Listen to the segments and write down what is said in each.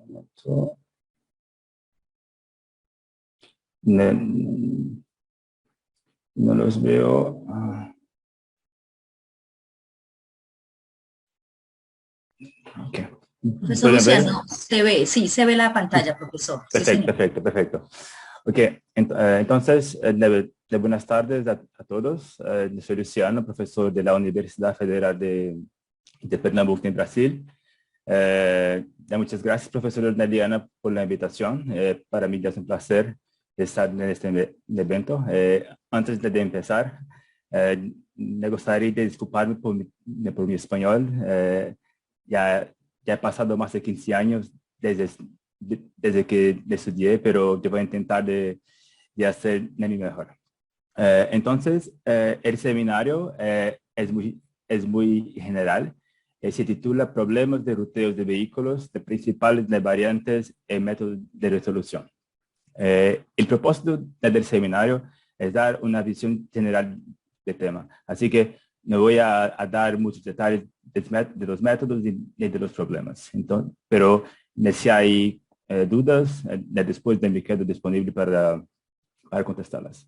momento. No, no los veo. Okay. Profesor Luciano, se ve, sí, se ve la pantalla, profesor. Perfecto, Sí, perfecto, perfecto. Ok, entonces, de buenas tardes a todos. Soy Luciano, profesor de la Universidad Federal de Pernambuco, en Brasil. Muchas gracias, profesora Neliana, por la invitación. Para mí ya es un placer estar en este evento. Antes de empezar, me gustaría disculparme por mi español. Ya he pasado más de 15 años desde que estudié, pero yo voy a intentar de hacer de mi mejor. Entonces, el seminario es muy general. Se titula Problemas de ruteos de vehículos, de principales de variantes y métodos de resolución. El propósito del seminario es dar una visión general del tema. Así que no voy a dar muchos detalles de los métodos ni de los problemas. Entonces, pero si hay dudas, después me quedo disponible para contestarlas.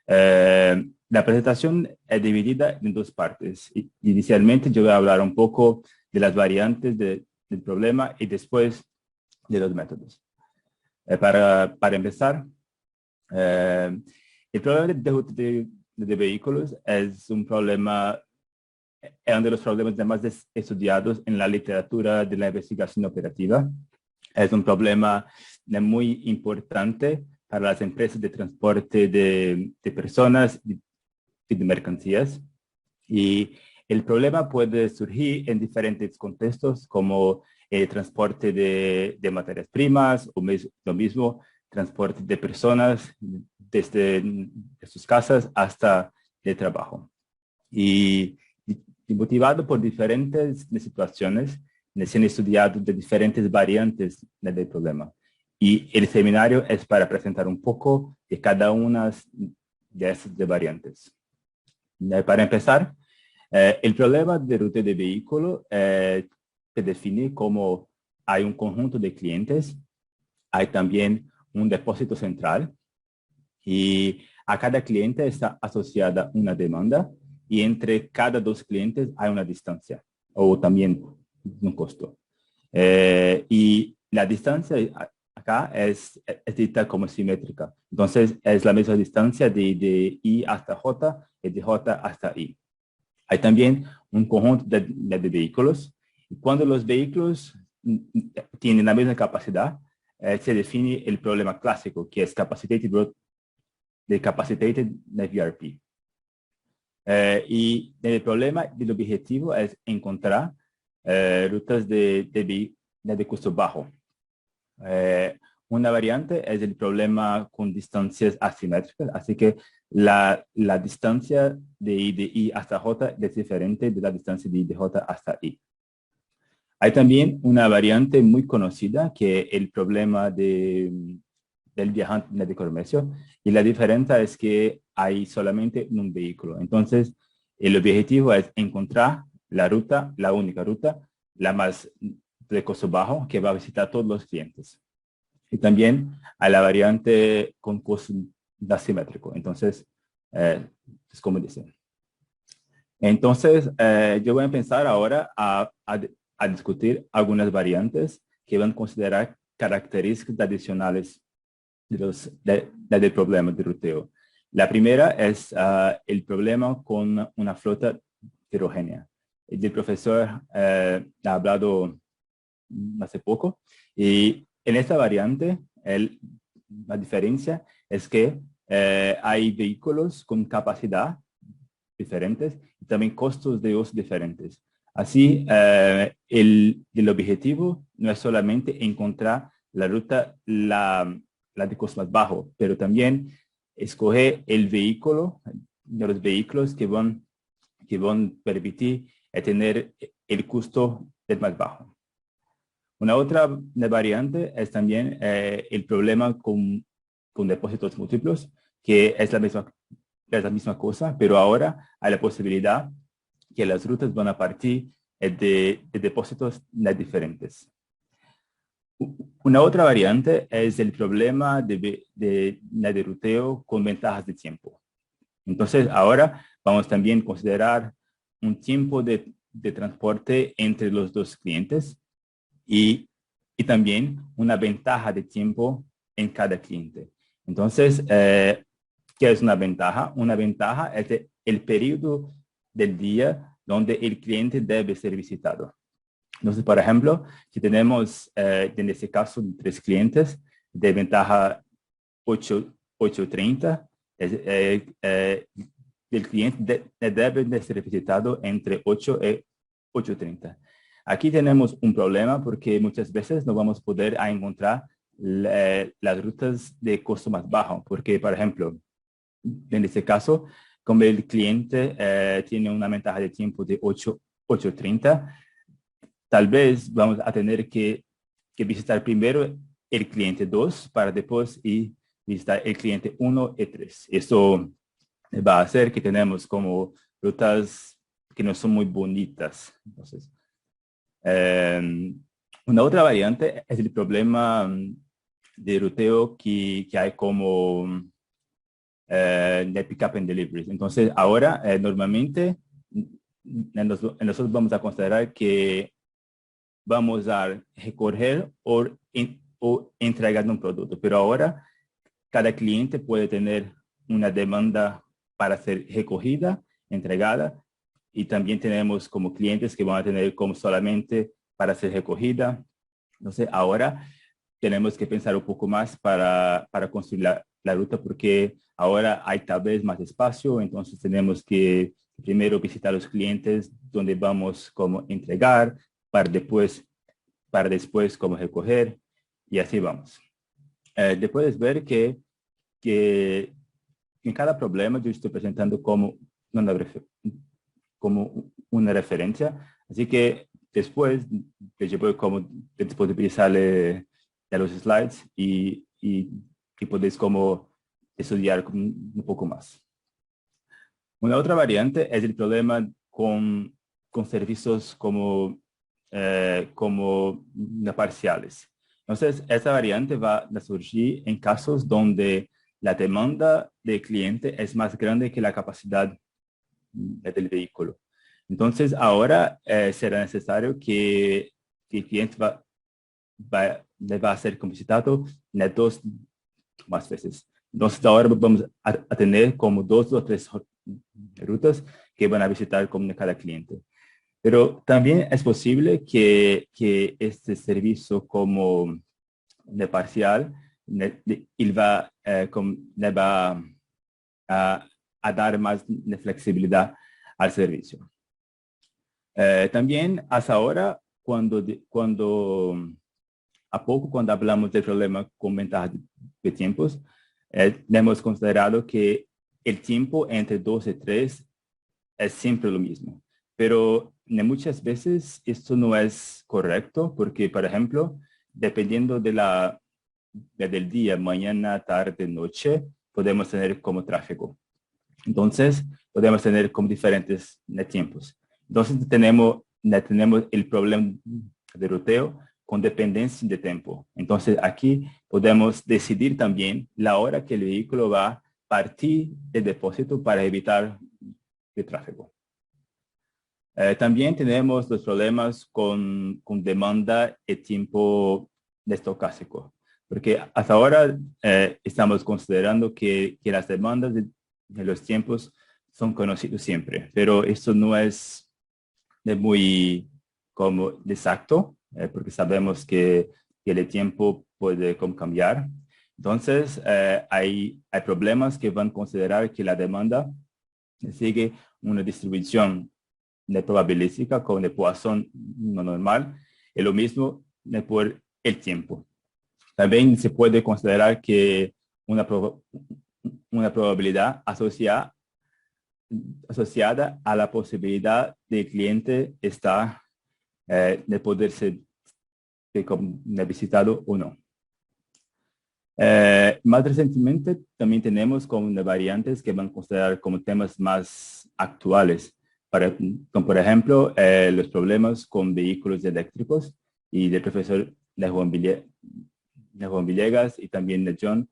La presentación es dividida en dos partes. Inicialmente yo voy a hablar un poco de las variantes del problema y después de los métodos. Para empezar, el problema de vehículos es uno de los problemas más estudiados en la literatura de la investigación operativa. Es un problema muy importante para las empresas de transporte de personas y de mercancías. Y el problema puede surgir en diferentes contextos, como el transporte de materias primas, o lo mismo, transporte de personas desde sus casas hasta el trabajo. Y motivado por diferentes situaciones, se han estudiado de diferentes variantes del problema. Y el seminario es para presentar un poco de cada una de esas variantes. Para empezar, el problema de ruta de vehículo se define como hay un conjunto de clientes, hay también un depósito central y a cada cliente está asociada una demanda y entre cada dos clientes hay una distancia o también un costo. Y la distancia acá es dita como simétrica. Entonces, es la misma distancia de I hasta J y de J hasta I. Hay también un conjunto de vehículos. Y cuando los vehículos tienen la misma capacidad, se define el problema clásico, que es capacitated VRP. Y el problema del objetivo es encontrar rutas de costo bajo. Una variante es el problema con distancias asimétricas, así que la distancia de I hasta J es diferente de la distancia de I de J hasta I. Hay también una variante muy conocida que es el problema del viajante de comercio, y la diferencia es que hay solamente un vehículo. Entonces, el objetivo es encontrar la única ruta, la más de costo bajo, que va a visitar a todos los clientes. Y también a la variante con costo asimétrico. Entonces, es como dicen. Entonces, yo voy a empezar ahora a discutir algunas variantes que van a considerar características adicionales del problema de ruteo. La primera es el problema con una flota heterogénea. El profesor ha hablado hace poco, y en esta variante la diferencia es que hay vehículos con capacidad diferentes y también costos de uso diferentes. Así, el objetivo no es solamente encontrar la ruta, la de costo más bajo, pero también escoger el vehículo, de los vehículos que van permitir tener el costo del más bajo. Una otra variante es también el problema con depósitos múltiplos, que es la misma cosa, pero ahora hay la posibilidad que las rutas van a partir de depósitos diferentes. Una otra variante es el problema de ruteo con ventajas de tiempo. Entonces, ahora vamos también a considerar un tiempo de transporte entre los dos clientes y, y también una ventaja de tiempo en cada cliente. Entonces, ¿qué es una ventaja? Una ventaja es el periodo del día donde el cliente debe ser visitado. Entonces, por ejemplo, si tenemos en este caso 3 clientes de ventaja 8:30, el cliente debe de ser visitado entre 8 y 8:30. Aquí tenemos un problema porque muchas veces no vamos a poder encontrar las rutas de costo más bajo, porque, por ejemplo, en este caso, como el cliente tiene una ventaja de tiempo de 8:30, tal vez vamos a tener que visitar primero el cliente 2 para después visitar el cliente 1 y 3. Eso va a hacer que tenemos como rutas que no son muy bonitas. Entonces, una otra variante es el problema de ruteo que hay como de pick-up and deliveries. Entonces, ahora normalmente nosotros vamos a considerar que vamos a recoger o entregar un producto, pero ahora cada cliente puede tener una demanda para ser recogida, entregada, y también tenemos como clientes que van a tener como solamente para ser recogida. Entonces, ahora tenemos que pensar un poco más para construir la ruta, porque ahora hay tal vez más espacio, entonces tenemos que primero visitar los clientes donde vamos como entregar, para después como recoger, y así vamos. Puedes ver que en cada problema yo estoy presentando como una referencia, así que después yo voy como disponibilizarle a los slides y podéis como estudiar un poco más. Una otra variante es el problema con servicios como parciales. Entonces, esa variante va a surgir en casos donde la demanda del cliente es más grande que la capacidad del vehículo. Entonces, ahora será necesario que el cliente le va a ser visitado 2 más veces. Entonces, ahora vamos a tener como 2 o 3 rutas que van a visitar como cada cliente. Pero también es posible que este servicio como de parcial le va a dar más de flexibilidad al servicio. También hasta ahora, cuando hablamos del problema con ventaja de tiempos, hemos considerado que el tiempo entre 2 y 3 es siempre lo mismo. Pero muchas veces esto no es correcto porque, por ejemplo, dependiendo del día, mañana, tarde, noche, podemos tener como tráfico. Entonces, podemos tener como diferentes tiempos. Entonces, tenemos el problema de ruteo con dependencia de tiempo. Entonces, aquí podemos decidir también la hora que el vehículo va a partir del depósito para evitar el tráfico. También tenemos los problemas con demanda y tiempo estocástico, porque hasta ahora estamos considerando que las demandas de los tiempos son conocidos siempre, pero esto no es muy como exacto, porque sabemos que el tiempo puede cambiar. Entonces, hay problemas que van a considerar que la demanda sigue una distribución de probabilística con de Poisson no normal, y lo mismo por el tiempo. También se puede considerar que una probabilidad asociada a la posibilidad del cliente está de poder ser visitado o no. Más recientemente también tenemos como variantes que van a considerar como temas más actuales, como por ejemplo los problemas con vehículos eléctricos, y el profesor de Juan Villegas y también de John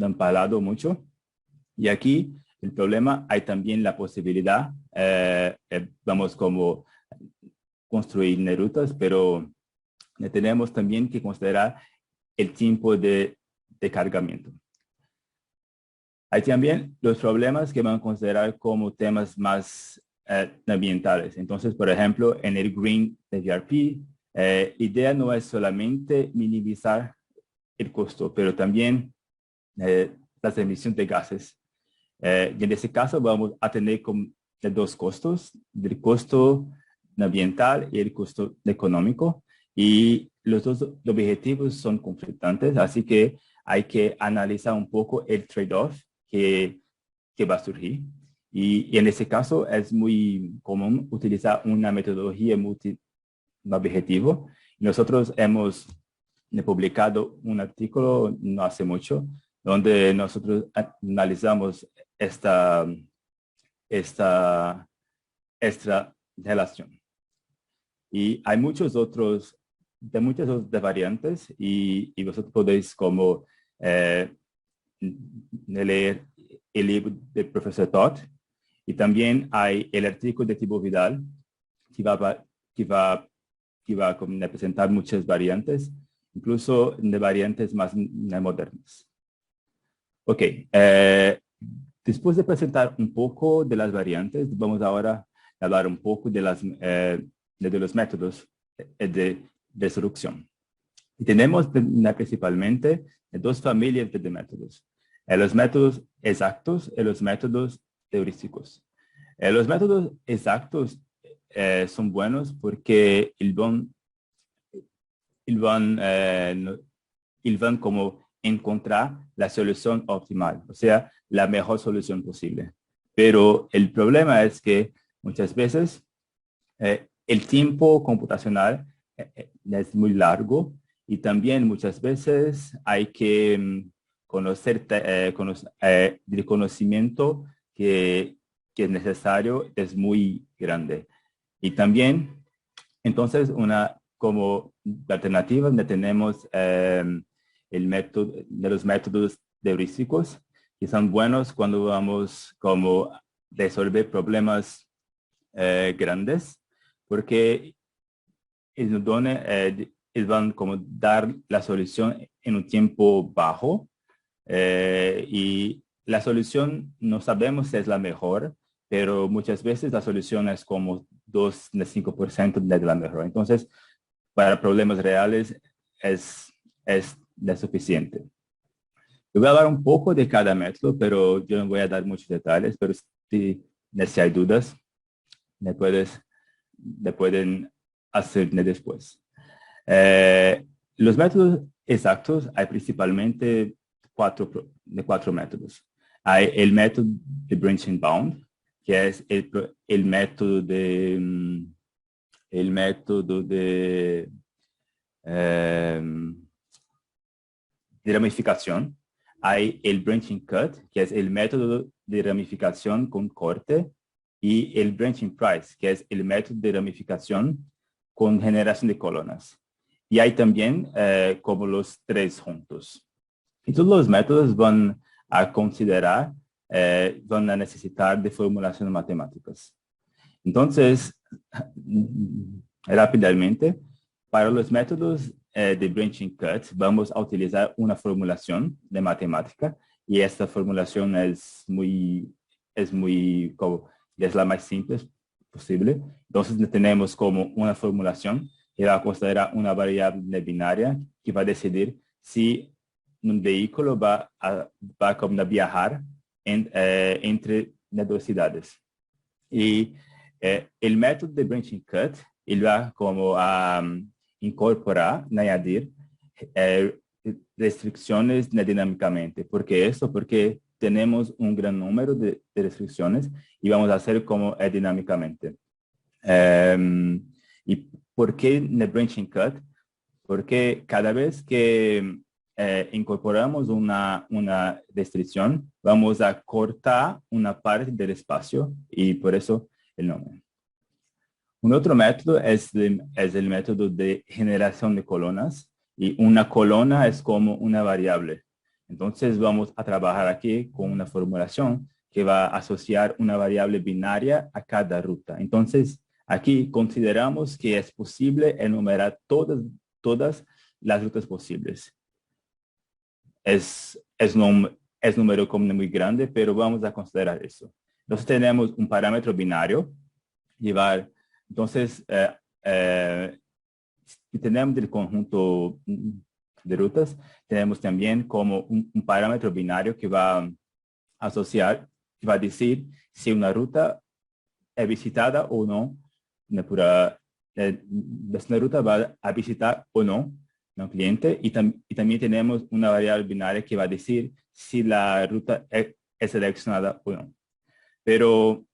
han hablado mucho. Y aquí el problema, hay también la posibilidad, vamos como construir rutas, pero tenemos también que considerar el tiempo de cargamiento. Hay también los problemas que van a considerar como temas más ambientales. Entonces, por ejemplo, en el Green DVRP, la idea no es solamente minimizar el costo, pero también las emisiones de gases. Y en ese caso vamos a tener dos costos, el costo ambiental y el costo económico. Y los dos objetivos son conflictantes, así que hay que analizar un poco el trade-off que va a surgir. Y en ese caso es muy común utilizar una metodología multi-objetivo. Nosotros hemos publicado un artículo no hace mucho, donde nosotros analizamos esta relación. Y hay muchas otras variantes y vosotros podéis como leer el libro del profesor Todd, y también hay el artículo de Thibaut Vidal que va a presentar muchas variantes, incluso de variantes más modernas. Ok, después de presentar un poco de las variantes, vamos ahora a hablar un poco de los métodos de destrucción. Y tenemos principalmente dos familias de métodos. Los métodos exactos y los métodos heurísticos. Los métodos exactos son buenos porque van como encontrar la solución optimal, o sea, la mejor solución posible. Pero el problema es que muchas veces el tiempo computacional es muy largo y también muchas veces hay que conocer el conocimiento que es necesario es muy grande. Y también, entonces, como alternativa, tenemos el método de los métodos heurísticos, que son buenos cuando vamos como resolver problemas grandes, porque ellos van como dar la solución en un tiempo bajo, y la solución no sabemos si es la mejor, pero muchas veces la solución es como 2-5% de la mejor. Entonces, para problemas reales es suficiente. Yo voy a hablar un poco de cada método, pero yo no voy a dar muchos detalles, pero si hay dudas, me pueden hacer después. Los métodos exactos hay principalmente cuatro métodos. Hay el método de branching bound, que es el método de ramificación. Hay el branching cut, que es el método de ramificación con corte, y el branching price, que es el método de ramificación con generación de columnas. Y hay también como los tres juntos. Y todos los métodos van a considerar, van a necesitar de formulaciones matemáticas. Entonces, rápidamente, para los métodos de branching cut, vamos a utilizar una formulación de matemática, y esta formulación es la más simple posible. Entonces, tenemos como una formulación que va a considerar una variable binaria que va a decidir si un vehículo va a viajar entre velocidades. Y el método de branching cut, él va como a incorporar, añadir restricciones dinámicamente. ¿Por qué esto? Porque tenemos un gran número de restricciones y vamos a hacer como dinámicamente. ¿Y por qué el branching cut? Porque cada vez que incorporamos una restricción, vamos a cortar una parte del espacio, y por eso el nombre. Un otro método es el método de generación de colonas, y una colona es como una variable. Entonces vamos a trabajar aquí con una formulación que va a asociar una variable binaria a cada ruta. Entonces aquí consideramos que es posible enumerar todas las rutas posibles. Es número común muy grande, pero vamos a considerar eso. Entonces tenemos un parámetro binario, entonces si tenemos el conjunto de rutas, tenemos también como un parámetro binario que va a asociar, que va a decir si una ruta es visitada o no, una ruta va a visitar o no un cliente, y también tenemos una variable binaria que va a decir si la ruta es seleccionada o no. Pero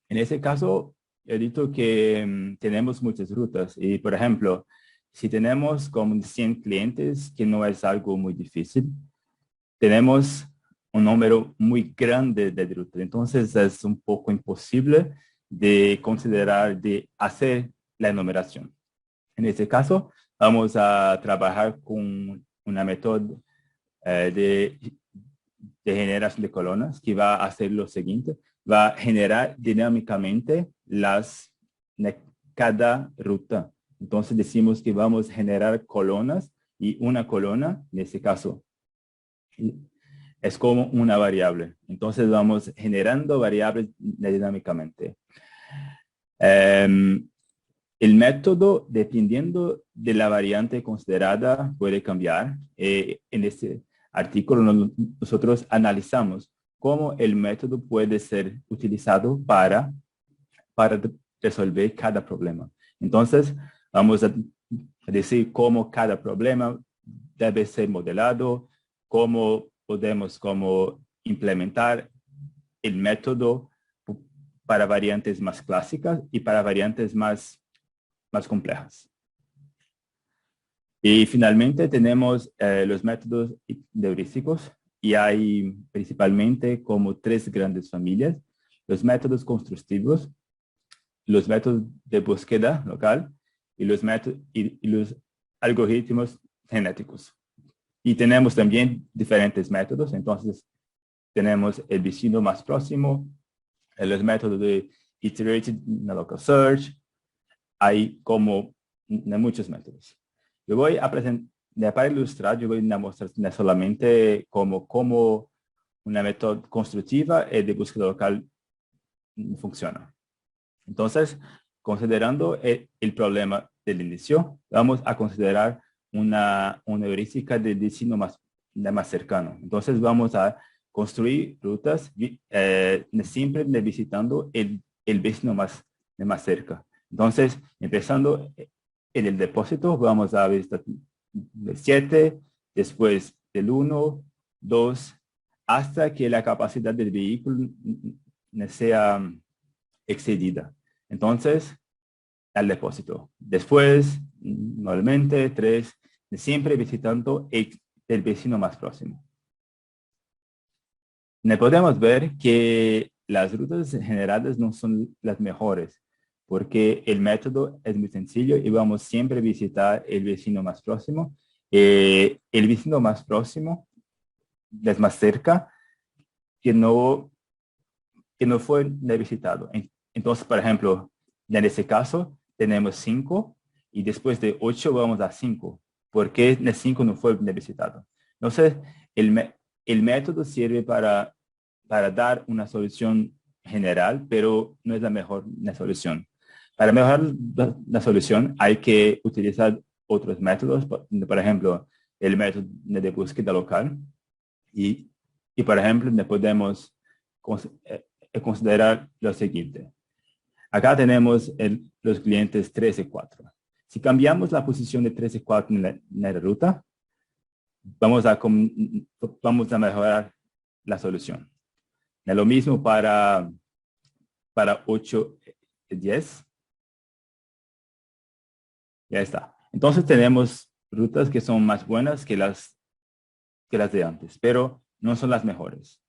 en ese caso, he dicho que tenemos muchas rutas y, por ejemplo, si tenemos como 100 clientes, que no es algo muy difícil, tenemos un número muy grande de rutas. Entonces es un poco imposible de considerar, de hacer la enumeración. En este caso, vamos a trabajar con una método de generación de colonas que va a hacer lo siguiente: va a generar dinámicamente cada ruta. Entonces decimos que vamos a generar colonas, y una colona, en este caso, es como una variable. Entonces vamos generando variables dinámicamente. El método, dependiendo de la variante considerada, puede cambiar. En este artículo nosotros analizamos cómo el método puede ser utilizado para resolver cada problema. Entonces, vamos a decir cómo cada problema debe ser modelado, cómo podemos implementar el método para variantes más clásicas y para variantes más complejas. Y finalmente tenemos los métodos heurísticos, y hay principalmente como 3 grandes familias: los métodos constructivos, los métodos de búsqueda local y los algoritmos genéticos. Y tenemos también diferentes métodos. Entonces tenemos el vecino más próximo, los métodos de iterated local search. Hay como muchos métodos. Yo voy a presentar, para ilustrar, yo voy a mostrar solamente cómo una método constructiva de búsqueda local funciona. Entonces, considerando el problema del inicio, vamos a considerar una heurística de destino más cercano. Entonces, vamos a construir rutas siempre visitando el vecino más cerca. Entonces, empezando en el depósito, vamos a visitar el 7, después del 1, 2, hasta que la capacidad del vehículo sea excedida. Entonces, al depósito. Después, nuevamente, 3, siempre visitando el vecino más próximo. Podemos ver que las rutas generadas no son las mejores, porque el método es muy sencillo y vamos siempre a visitar el vecino más próximo. El vecino más próximo es más cerca que no fue visitado. Entonces, por ejemplo, en ese caso, tenemos 5 y después de 8 vamos a 5, porque el 5 no fue visitado. Entonces, el método sirve para dar una solución general, pero no es la mejor solución. Para mejorar la solución hay que utilizar otros métodos, por ejemplo, el método de búsqueda local. Y por ejemplo, podemos considerar lo siguiente. Acá tenemos los clientes 3 y 4. Si cambiamos la posición de 3 y 4 en la ruta, vamos a mejorar la solución. Lo mismo para 8 y 10. Ya está. Entonces tenemos rutas que son más buenas que las de antes, pero no son las mejores.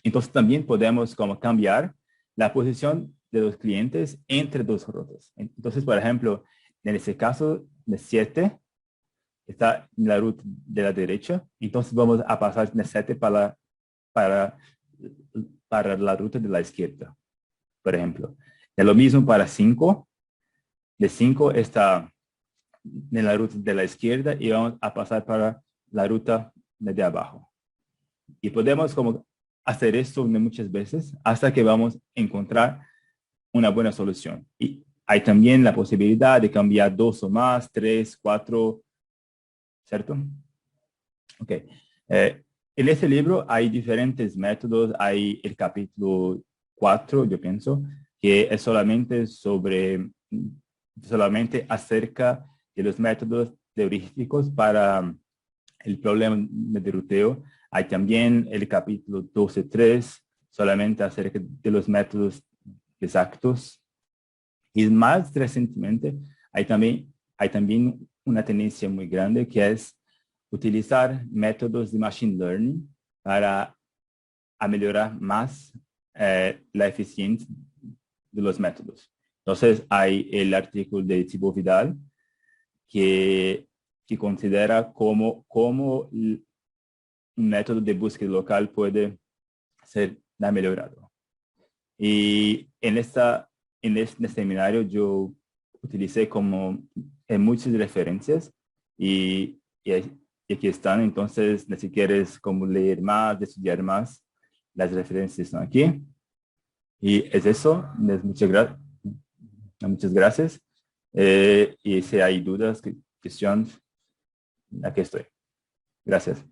Entonces también podemos cambiar la posición de los clientes entre dos rutas. Entonces, por ejemplo, en este caso de 7 está en la ruta de la derecha, entonces vamos a pasar de 7 para la ruta de la izquierda, por ejemplo. Es lo mismo para 5. De 5 está en la ruta de la izquierda y vamos a pasar para la ruta de abajo. Y podemos como hacer esto muchas veces hasta que vamos a encontrar una buena solución. Y hay también la posibilidad de cambiar 2 o más, 3, 4, ¿cierto? Ok. En este libro hay diferentes métodos. Hay el capítulo 4, yo pienso, que es solamente acerca de los métodos heurísticos para el problema de ruteo. Hay también el capítulo 12.3, solamente acerca de los métodos exactos. Y más recientemente hay también una tendencia muy grande que es utilizar métodos de machine learning para mejorar más la eficiencia de los métodos. Entonces hay el artículo de Thibaut Vidal que considera cómo un método de búsqueda local puede ser mejorado. Y en este seminario yo utilicé como muchas referencias y aquí están. Entonces, si quieres como leer más, estudiar más, las referencias están aquí. Y es eso. Muchas gracias. Y si hay dudas, cuestiones, aquí estoy. Gracias.